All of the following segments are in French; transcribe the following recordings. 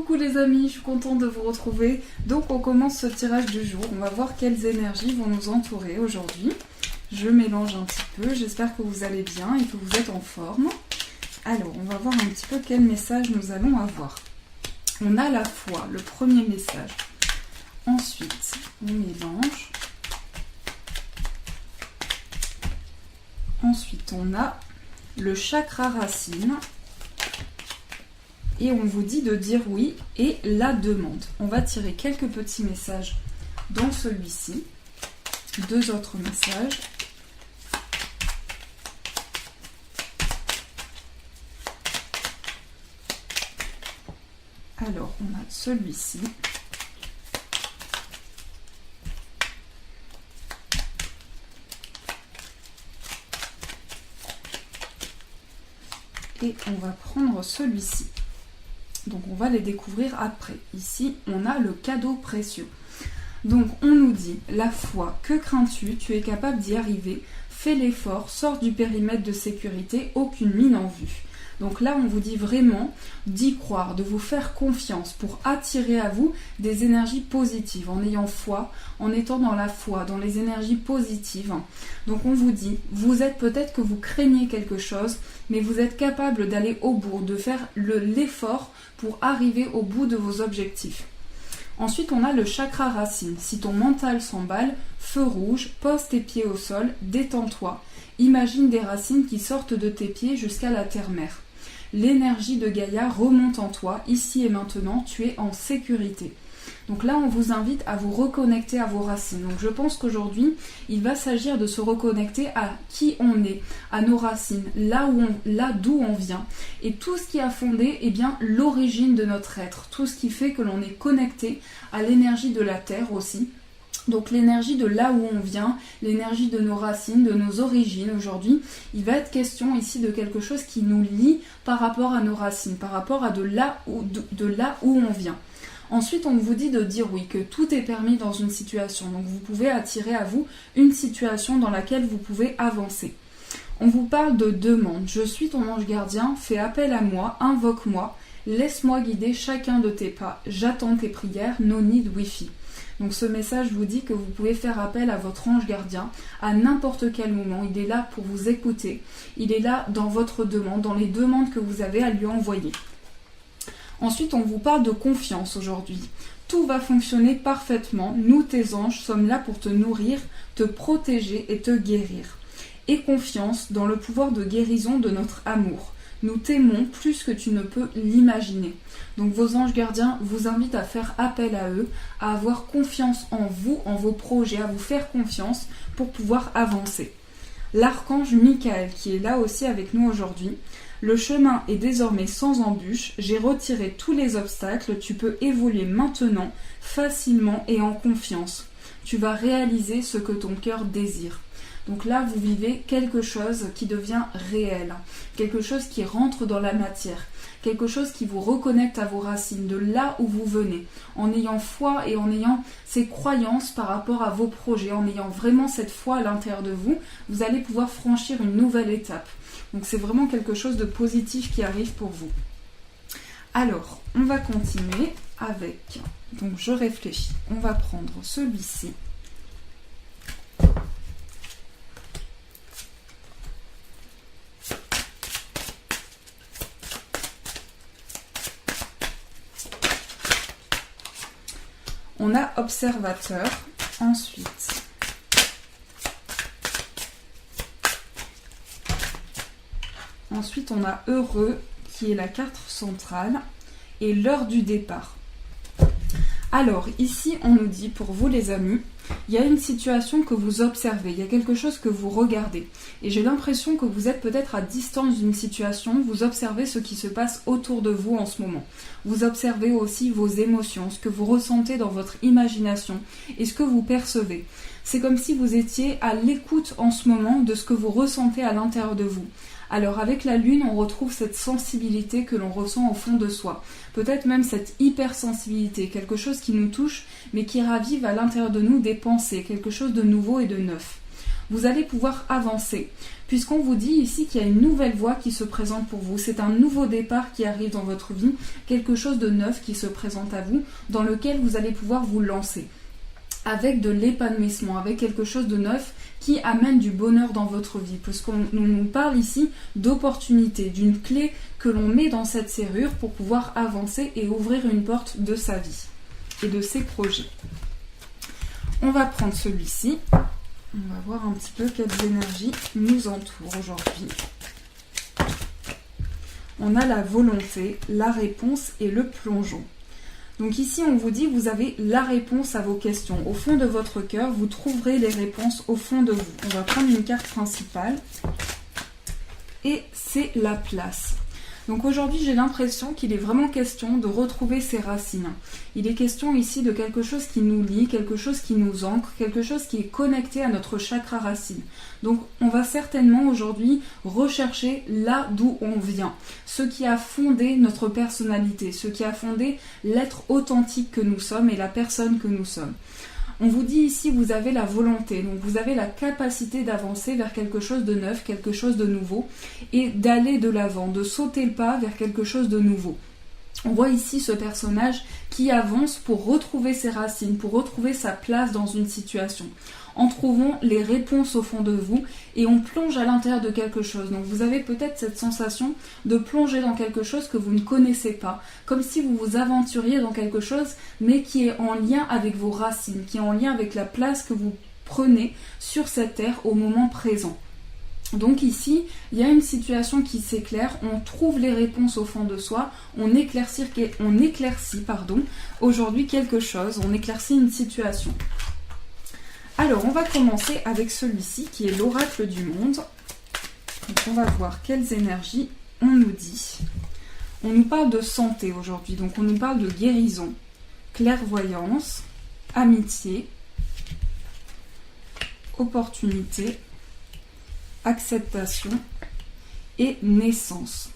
Coucou les amis, je suis contente de vous retrouver. Donc on commence ce tirage du jour. On va voir quelles énergies vont nous entourer aujourd'hui. Je mélange un petit peu, j'espère que vous allez bien et que vous êtes en forme. Alors on va voir un petit peu quel message nous allons avoir. On a la foi, le premier message. Ensuite, on mélange. Ensuite, on a le chakra racine. Et on vous dit de dire oui et la demande. On va tirer quelques petits messages dans celui-ci. 2 autres messages. Alors, on a celui-ci. Et on va prendre celui-ci. Donc on va les découvrir après. Ici, on a le cadeau précieux. Donc on nous dit, la foi, que crains-tu? Tu es capable d'y arriver. Fais l'effort, sors du périmètre de sécurité, aucune mine en vue. Donc là, on vous dit vraiment d'y croire, de vous faire confiance pour attirer à vous des énergies positives, en ayant foi, en étant dans la foi, dans les énergies positives. Donc on vous dit, vous êtes peut-être que vous craignez quelque chose, mais vous êtes capable d'aller au bout, de faire l'effort pour arriver au bout de vos objectifs. Ensuite, on a le chakra racine. Si ton mental s'emballe, feu rouge, pose tes pieds au sol, détends-toi. Imagine des racines qui sortent de tes pieds jusqu'à la terre-mère. L'énergie de Gaïa remonte en toi, ici et maintenant, tu es en sécurité. Donc là, on vous invite à vous reconnecter à vos racines. Donc je pense qu'aujourd'hui, il va s'agir de se reconnecter à qui on est, à nos racines, là d'où on vient. Et tout ce qui a fondé, eh bien, l'origine de notre être. Tout ce qui fait que l'on est connecté à l'énergie de la terre aussi. Donc l'énergie de là où on vient, l'énergie de nos racines, de nos origines aujourd'hui, il va être question ici de quelque chose qui nous lie par rapport à nos racines, par rapport à de là où on vient. Ensuite, on vous dit de dire oui, que tout est permis dans une situation. Donc vous pouvez attirer à vous une situation dans laquelle vous pouvez avancer. On vous parle de demande. Je suis ton ange gardien, fais appel à moi, invoque-moi, laisse-moi guider chacun de tes pas. J'attends tes prières, no need wifi. Donc ce message vous dit que vous pouvez faire appel à votre ange gardien à n'importe quel moment. Il est là pour vous écouter. Il est là dans votre demande, dans les demandes que vous avez à lui envoyer. Ensuite, on vous parle de confiance aujourd'hui. Tout va fonctionner parfaitement. Nous, tes anges, sommes là pour te nourrir, te protéger et te guérir. Aie confiance dans le pouvoir de guérison de notre amour. Nous t'aimons plus que tu ne peux l'imaginer. Donc vos anges gardiens vous invitent à faire appel à eux, à avoir confiance en vous, en vos projets, à vous faire confiance pour pouvoir avancer. L'archange Michael qui est là aussi avec nous aujourd'hui. Le chemin est désormais sans embûche, j'ai retiré tous les obstacles, tu peux évoluer maintenant, facilement et en confiance. Tu vas réaliser ce que ton cœur désire. Donc là, vous vivez quelque chose qui devient réel, quelque chose qui rentre dans la matière, quelque chose qui vous reconnecte à vos racines, de là où vous venez, en ayant foi et en ayant ces croyances par rapport à vos projets, en ayant vraiment cette foi à l'intérieur de vous, vous allez pouvoir franchir une nouvelle étape. Donc c'est vraiment quelque chose de positif qui arrive pour vous. Alors, on va continuer avec, donc je réfléchis, on va prendre celui-ci. On a observateur, ensuite on a heureux qui est la carte centrale et l'heure du départ. Alors ici on nous dit pour vous les amis, il y a une situation que vous observez, il y a quelque chose que vous regardez et j'ai l'impression que vous êtes peut-être à distance d'une situation, vous observez ce qui se passe autour de vous en ce moment. Vous observez aussi vos émotions, ce que vous ressentez dans votre imagination et ce que vous percevez. C'est comme si vous étiez à l'écoute en ce moment de ce que vous ressentez à l'intérieur de vous. Alors avec la lune, on retrouve cette sensibilité que l'on ressent au fond de soi. Peut-être même cette hypersensibilité, quelque chose qui nous touche, mais qui ravive à l'intérieur de nous des pensées, quelque chose de nouveau et de neuf. vous allez pouvoir avancer. Puisqu'on vous dit ici qu'il y a une nouvelle voie qui se présente pour vous. C'est un nouveau départ qui arrive dans votre vie, quelque chose de neuf qui se présente à vous, dans lequel vous allez pouvoir vous lancer. Avec de l'épanouissement, avec quelque chose de neuf qui amène du bonheur dans votre vie. Puisqu'on nous parle ici d'opportunité, d'une clé que l'on met dans cette serrure pour pouvoir avancer et ouvrir une porte de sa vie et de ses projets. On va prendre celui-ci. On va voir un petit peu quelles énergies nous entourent aujourd'hui. On a la volonté, la réponse et le plongeon. Donc ici, on vous dit, vous avez la réponse à vos questions. Au fond de votre cœur, vous trouverez les réponses au fond de vous. On va prendre une carte principale. Et c'est la place. Donc aujourd'hui, j'ai l'impression qu'il est vraiment question de retrouver ses racines. Il est question ici de quelque chose qui nous lie, quelque chose qui nous ancre, quelque chose qui est connecté à notre chakra racine. Donc on va certainement aujourd'hui rechercher là d'où on vient, ce qui a fondé notre personnalité, ce qui a fondé l'être authentique que nous sommes et la personne que nous sommes. On vous dit ici, vous avez la volonté, donc vous avez la capacité d'avancer vers quelque chose de neuf, quelque chose de nouveau, et d'aller de l'avant, de sauter le pas vers quelque chose de nouveau. On voit ici ce personnage qui avance pour retrouver ses racines, pour retrouver sa place dans une situation. En trouvant les réponses au fond de vous et on plonge à l'intérieur de quelque chose. Donc vous avez peut-être cette sensation de plonger dans quelque chose que vous ne connaissez pas, comme si vous vous aventuriez dans quelque chose mais qui est en lien avec vos racines, qui est en lien avec la place que vous prenez sur cette terre au moment présent. Donc ici, il y a une situation qui s'éclaire, on trouve les réponses au fond de soi, on éclaircit aujourd'hui quelque chose, on éclaircit une situation. Alors, on va commencer avec celui-ci qui est l'oracle du monde. Donc, on va voir quelles énergies on nous dit. On nous parle de santé aujourd'hui, donc on nous parle de guérison, clairvoyance, amitié, opportunité, acceptation et naissance.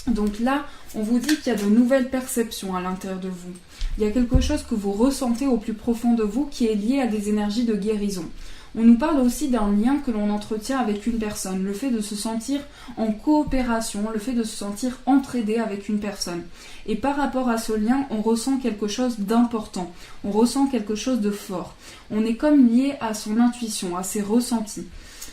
Donc là, on vous dit qu'il y a de nouvelles perceptions à l'intérieur de vous. Il y a quelque chose que vous ressentez au plus profond de vous qui est lié à des énergies de guérison. On nous parle aussi d'un lien que l'on entretient avec une personne, le fait de se sentir en coopération, le fait de se sentir entraidé avec une personne. Et par rapport à ce lien, on ressent quelque chose d'important, on ressent quelque chose de fort. On est comme lié à son intuition, à ses ressentis.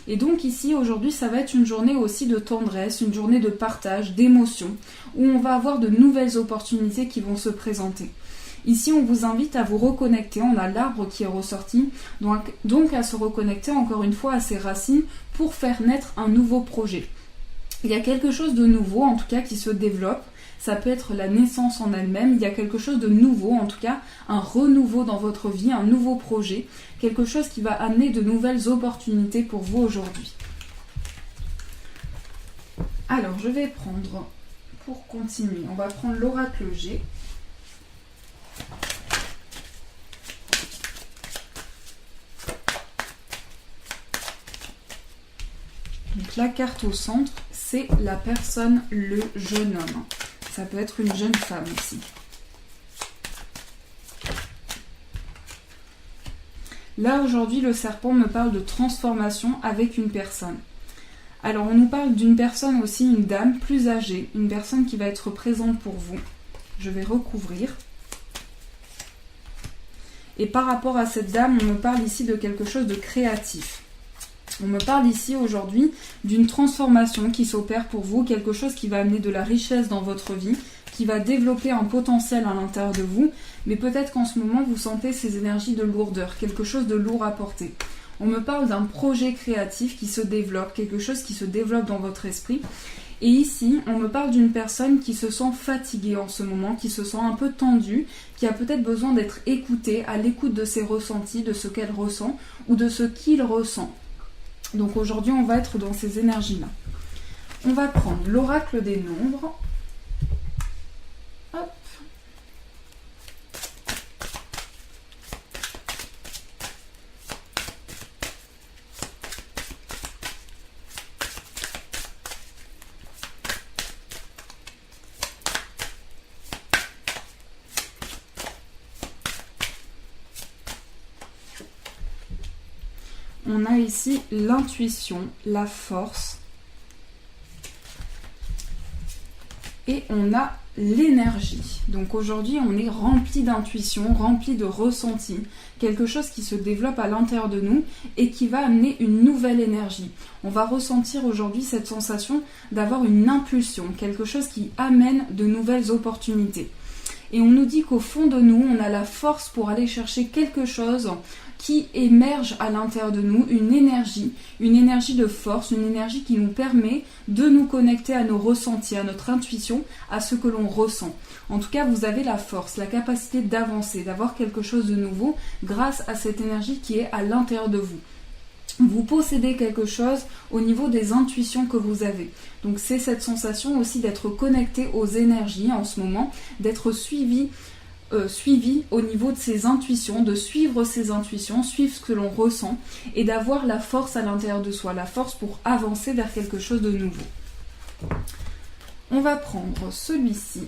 Et donc ici, aujourd'hui, ça va être une journée aussi de tendresse, une journée de partage, d'émotion, où on va avoir de nouvelles opportunités qui vont se présenter. Ici, on vous invite à vous reconnecter, on a l'arbre qui est ressorti, donc à se reconnecter encore une fois à ses racines pour faire naître un nouveau projet. Il y a quelque chose de nouveau, en tout cas, qui se développe. Ça peut être la naissance en elle-même, il y a quelque chose de nouveau, en tout cas, un renouveau dans votre vie, un nouveau projet, quelque chose qui va amener de nouvelles opportunités pour vous aujourd'hui. Alors, je vais prendre, pour continuer, on va prendre l'oracle G. Donc la carte au centre, c'est la personne, le jeune homme. Ça peut être une jeune femme aussi. Là aujourd'hui, le serpent me parle de transformation avec une personne. Alors on nous parle d'une personne aussi, une dame plus âgée, une personne qui va être présente pour vous. Je vais recouvrir. Et par rapport à cette dame, on me parle ici de quelque chose de créatif. On me parle ici aujourd'hui d'une transformation qui s'opère pour vous, quelque chose qui va amener de la richesse dans votre vie, qui va développer un potentiel à l'intérieur de vous, mais peut-être qu'en ce moment vous sentez ces énergies de lourdeur, quelque chose de lourd à porter. On me parle d'un projet créatif qui se développe, quelque chose qui se développe dans votre esprit. Et ici, on me parle d'une personne qui se sent fatiguée en ce moment, qui se sent un peu tendue, qui a peut-être besoin d'être écoutée, à l'écoute de ses ressentis, de ce qu'elle ressent ou de ce qu'il ressent. Donc aujourd'hui, on va être dans ces énergies-là. On va prendre l'oracle des nombres. Hop. on a ici l'intuition, la force. Et on a l'énergie. Donc aujourd'hui, on est rempli d'intuition, rempli de ressenti, quelque chose qui se développe à l'intérieur de nous et qui va amener une nouvelle énergie. On va ressentir aujourd'hui cette sensation d'avoir une impulsion, quelque chose qui amène de nouvelles opportunités. Et on nous dit qu'au fond de nous, on a la force pour aller chercher quelque chose qui émerge à l'intérieur de nous, une énergie de force, une énergie qui nous permet de nous connecter à nos ressentis, à notre intuition, à ce que l'on ressent. En tout cas, vous avez la force, la capacité d'avancer, d'avoir quelque chose de nouveau grâce à cette énergie qui est à l'intérieur de vous. Vous possédez quelque chose au niveau des intuitions que vous avez. Donc c'est cette sensation aussi d'être connecté aux énergies en ce moment, d'être suivi au niveau de ses intuitions, de suivre ses intuitions, suivre ce que l'on ressent et d'avoir la force à l'intérieur de soi, la force pour avancer vers quelque chose de nouveau. On va prendre celui-ci.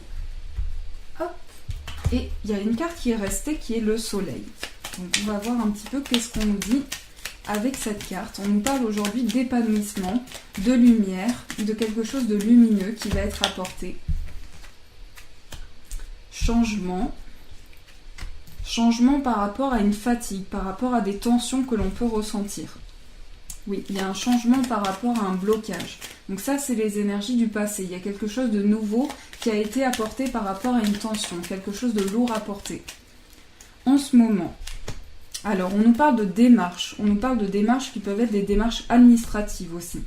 Hop. Et il y a une carte qui est restée qui est le soleil. Donc on va voir un petit peu qu'est-ce qu'on nous dit avec cette carte. On nous parle aujourd'hui d'épanouissement, de lumière, de quelque chose de lumineux qui va être apporté. Changement par rapport à une fatigue, par rapport à des tensions que l'on peut ressentir. Oui, il y a un changement par rapport à un blocage. Donc ça, c'est les énergies du passé. Il y a quelque chose de nouveau qui a été apporté par rapport à une tension, quelque chose de lourd à porter. En ce moment, alors on nous parle de démarches. On nous parle de démarches qui peuvent être des démarches administratives aussi.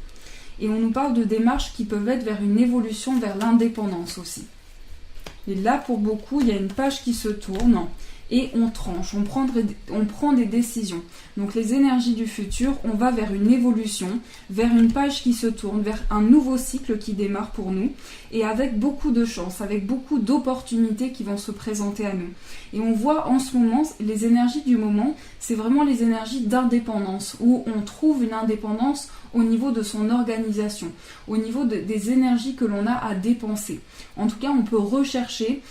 Et on nous parle de démarches qui peuvent être vers une évolution vers l'indépendance aussi. Et là, pour beaucoup, il y a une page qui se tourne et on tranche, on prend des décisions. Donc les énergies du futur, on va vers une évolution, vers une page qui se tourne, vers un nouveau cycle qui démarre pour nous, et avec beaucoup de chance, avec beaucoup d'opportunités qui vont se présenter à nous. Et on voit en ce moment, les énergies du moment, c'est vraiment les énergies d'indépendance, où on trouve une indépendance au niveau de son organisation, au niveau des énergies que l'on a à dépenser. En tout cas, on peut rechercher,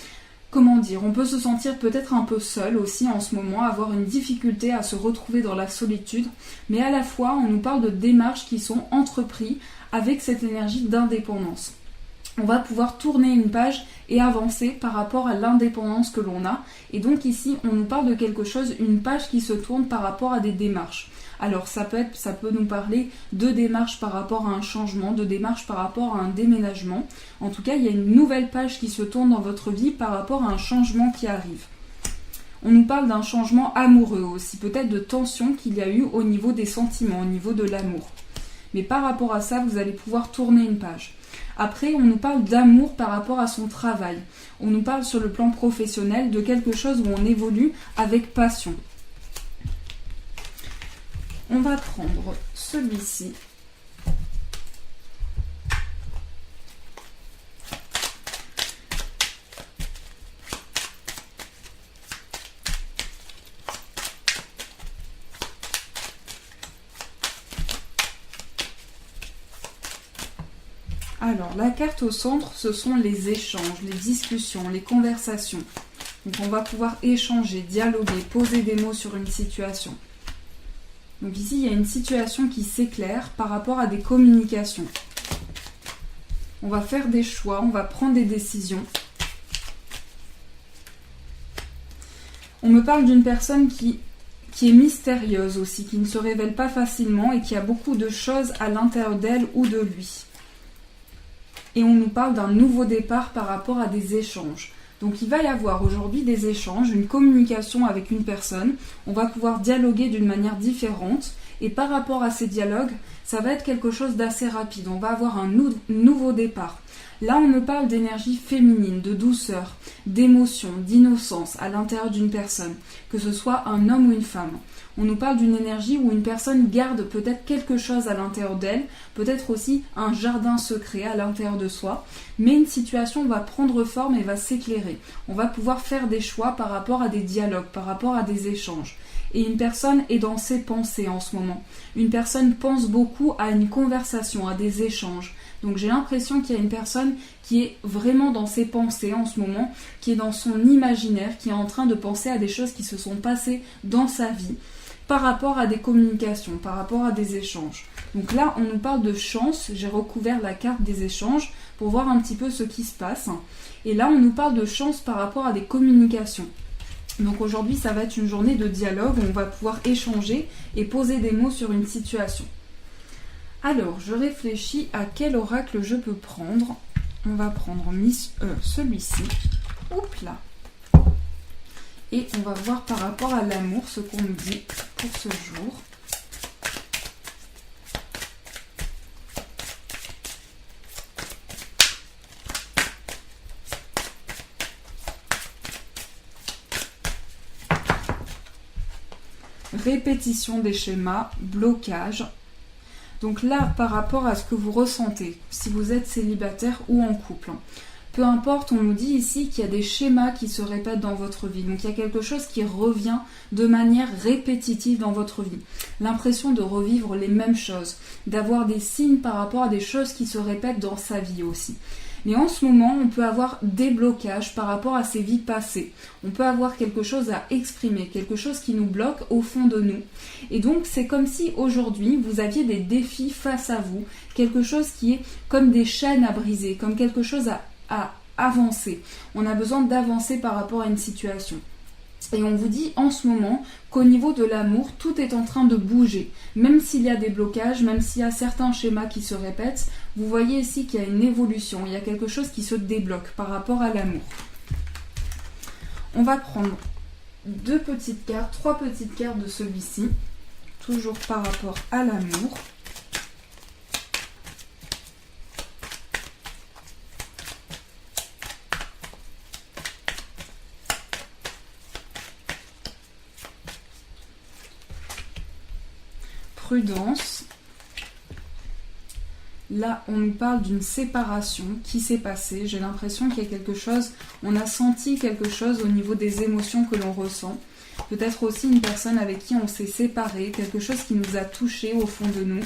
on peut se sentir peut-être un peu seul aussi en ce moment, avoir une difficulté à se retrouver dans la solitude, mais à la fois, on nous parle de démarches qui sont entreprises avec cette énergie d'indépendance. On va pouvoir tourner une page et avancer par rapport à l'indépendance que l'on a. Et donc ici, on nous parle de quelque chose, une page qui se tourne par rapport à des démarches. Alors ça peut nous parler de démarches par rapport à un changement, de démarches par rapport à un déménagement. En tout cas, il y a une nouvelle page qui se tourne dans votre vie par rapport à un changement qui arrive. On nous parle d'un changement amoureux aussi, peut-être de tension qu'il y a eu au niveau des sentiments, au niveau de l'amour. Mais par rapport à ça, vous allez pouvoir tourner une page. Après, on nous parle d'amour par rapport à son travail. On nous parle sur le plan professionnel de quelque chose où on évolue avec passion. On va prendre celui-ci. Alors, la carte au centre, ce sont les échanges, les discussions, les conversations. Donc, on va pouvoir échanger, dialoguer, poser des mots sur une situation. Donc ici, il y a une situation qui s'éclaire par rapport à des communications. On va faire des choix, on va prendre des décisions. On me parle d'une personne qui est mystérieuse aussi, qui ne se révèle pas facilement et qui a beaucoup de choses à l'intérieur d'elle ou de lui. Et on nous parle d'un nouveau départ par rapport à des échanges. Donc il va y avoir aujourd'hui des échanges, une communication avec une personne. On va pouvoir dialoguer d'une manière différente. Et par rapport à ces dialogues, ça va être quelque chose d'assez rapide. On va avoir un nouveau départ. Là, on me parle d'énergie féminine, de douceur, d'émotion, d'innocence à l'intérieur d'une personne, que ce soit un homme ou une femme. On nous parle d'une énergie où une personne garde peut-être quelque chose à l'intérieur d'elle, peut-être aussi un jardin secret à l'intérieur de soi, mais une situation va prendre forme et va s'éclairer. On va pouvoir faire des choix par rapport à des dialogues, par rapport à des échanges. Et une personne est dans ses pensées en ce moment. Une personne pense beaucoup à une conversation, à des échanges. Donc j'ai l'impression qu'il y a une personne qui est vraiment dans ses pensées en ce moment, qui est dans son imaginaire, qui est en train de penser à des choses qui se sont passées dans sa vie, par rapport à des communications, par rapport à des échanges. Donc là, on nous parle de chance. J'ai recouvert la carte des échanges pour voir un petit peu ce qui se passe. Et là, on nous parle de chance par rapport à des communications. Donc aujourd'hui, ça va être une journée de dialogue où on va pouvoir échanger et poser des mots sur une situation. Alors, je réfléchis à quel oracle je peux prendre. On va prendre celui-ci. Oups là. Et on va voir par rapport à l'amour ce qu'on nous dit pour ce jour. Répétition des schémas, blocage. Donc là, par rapport à ce que vous ressentez, si vous êtes célibataire ou en couple, peu importe, on nous dit ici qu'il y a des schémas qui se répètent dans votre vie. Donc il y a quelque chose qui revient de manière répétitive dans votre vie. L'impression de revivre les mêmes choses, d'avoir des signes par rapport à des choses qui se répètent dans sa vie aussi. Mais en ce moment, on peut avoir des blocages par rapport à ses vies passées. On peut avoir quelque chose à exprimer, quelque chose qui nous bloque au fond de nous. Et donc, c'est comme si aujourd'hui, vous aviez des défis face à vous, quelque chose qui est comme des chaînes à briser, comme quelque chose à avancer. On a besoin d'avancer par rapport à une situation. Et on vous dit en ce moment qu'au niveau de l'amour, tout est en train de bouger. Même s'il y a des blocages, même s'il y a certains schémas qui se répètent, vous voyez ici qu'il y a une évolution, il y a quelque chose qui se débloque par rapport à l'amour. On va prendre trois petites cartes de celui-ci, toujours par rapport à l'amour. Prudence. Là, on nous parle d'une séparation qui s'est passée. J'ai l'impression qu'il y a quelque chose, on a senti quelque chose au niveau des émotions que l'on ressent. Peut-être aussi une personne avec qui on s'est séparé, quelque chose qui nous a touchés au fond de nous.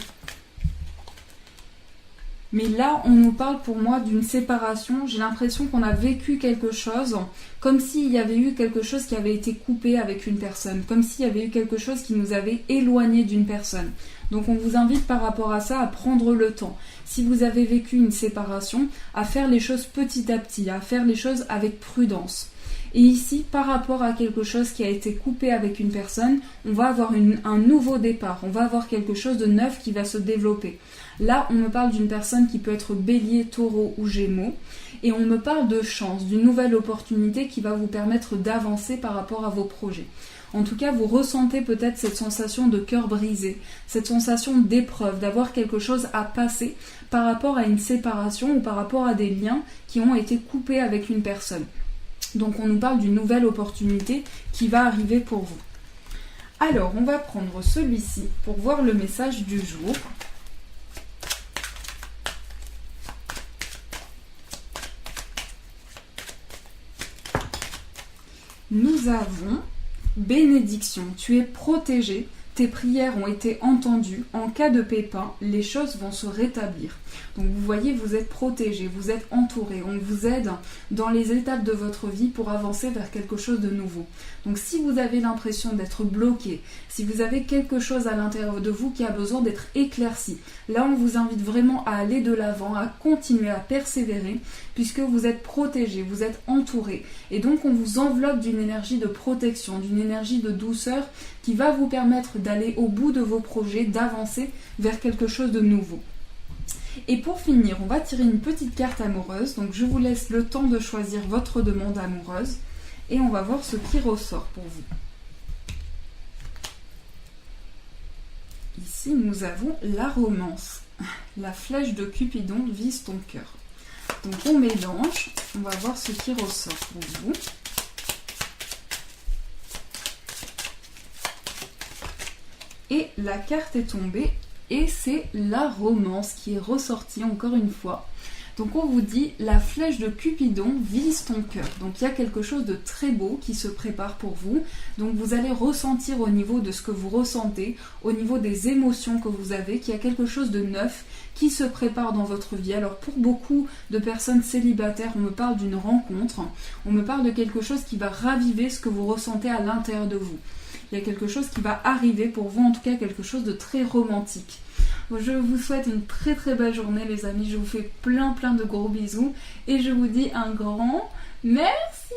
Mais là, on nous parle pour moi d'une séparation. J'ai l'impression qu'on a vécu quelque chose, comme s'il y avait eu quelque chose qui avait été coupé avec une personne, comme s'il y avait eu quelque chose qui nous avait éloigné d'une personne. Donc on vous invite par rapport à ça à prendre le temps. Si vous avez vécu une séparation, à faire les choses petit à petit, à faire les choses avec prudence. Et ici, par rapport à quelque chose qui a été coupé avec une personne, on va avoir un nouveau départ, on va avoir quelque chose de neuf qui va se développer. Là, on me parle d'une personne qui peut être bélier, taureau ou gémeaux, et on me parle de chance, d'une nouvelle opportunité qui va vous permettre d'avancer par rapport à vos projets. En tout cas, vous ressentez peut-être cette sensation de cœur brisé, cette sensation d'épreuve, d'avoir quelque chose à passer par rapport à une séparation ou par rapport à des liens qui ont été coupés avec une personne. Donc on nous parle d'une nouvelle opportunité qui va arriver pour vous. Alors, on va prendre celui-ci pour voir le message du jour. Nous avons bénédiction, tu es protégé, tes prières ont été entendues, en cas de pépin, les choses vont se rétablir. Donc vous voyez, vous êtes protégé, vous êtes entouré, on vous aide dans les étapes de votre vie pour avancer vers quelque chose de nouveau. Donc si vous avez l'impression d'être bloqué, si vous avez quelque chose à l'intérieur de vous qui a besoin d'être éclairci, là on vous invite vraiment à aller de l'avant, à continuer à persévérer, puisque vous êtes protégé, vous êtes entouré. Et donc on vous enveloppe d'une énergie de protection, d'une énergie de douceur qui va vous permettre d'aller au bout de vos projets, d'avancer vers quelque chose de nouveau. Et pour finir, on va tirer une petite carte amoureuse. Donc je vous laisse le temps de choisir votre demande amoureuse et on va voir ce qui ressort pour vous. Ici, nous avons la romance. La flèche de Cupidon vise ton cœur. Donc on mélange, on va voir ce qui ressort pour vous. Et la carte est tombée et c'est la romance qui est ressortie encore une fois. Donc on vous dit, la flèche de Cupidon vise ton cœur. Donc il y a quelque chose de très beau qui se prépare pour vous. Donc vous allez ressentir au niveau de ce que vous ressentez, au niveau des émotions que vous avez, qu'il y a quelque chose de neuf qui se prépare dans votre vie. Alors pour beaucoup de personnes célibataires, on me parle d'une rencontre, on me parle de quelque chose qui va raviver ce que vous ressentez à l'intérieur de vous. il y a quelque chose qui va arriver pour vous, en tout cas quelque chose de très romantique. Je vous souhaite une très très belle journée les amis, je vous fais plein de gros bisous et je vous dis un grand merci.